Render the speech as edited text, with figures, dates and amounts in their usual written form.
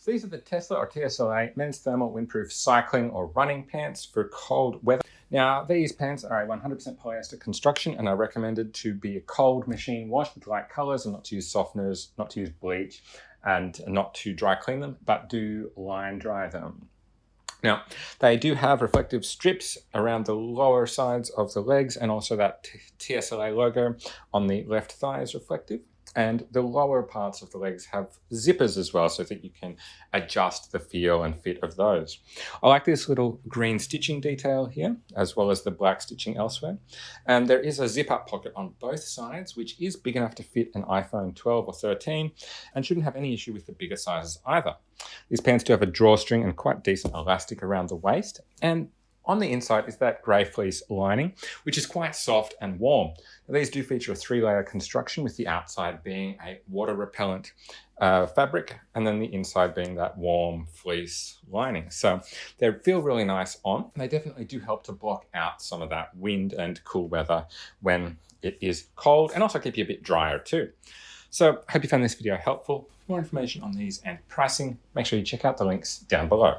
So these are the Tesla or TSLA men's thermal windproof cycling or running pants for cold weather. Now, these pants are a 100% polyester construction and are recommended to be a cold machine wash with light colors and not to use softeners, not to use bleach, and not to dry clean them, but do line dry them. Now, they do have reflective strips around the lower sides of the legs, and also that TSLA logo on the left thigh is reflective. And the lower parts of the legs have zippers as well, so that you can adjust the feel and fit of those. I like this little green stitching detail here, as well as the black stitching elsewhere. And there is a zip-up pocket on both sides, which is big enough to fit an iPhone 12 or 13, and shouldn't have any issue with the bigger sizes either. These pants do have a drawstring and quite decent elastic around the waist, and on the inside is that grey fleece lining, which is quite soft and warm. Now, these do feature a 3-layer construction, with the outside being a water-repellent fabric, and then the inside being that warm fleece lining. So they feel really nice on. They definitely do help to block out some of that wind and cool weather when it is cold, and also keep you a bit drier too. So I hope you found this video helpful. For more information on these and pricing, make sure you check out the links down below.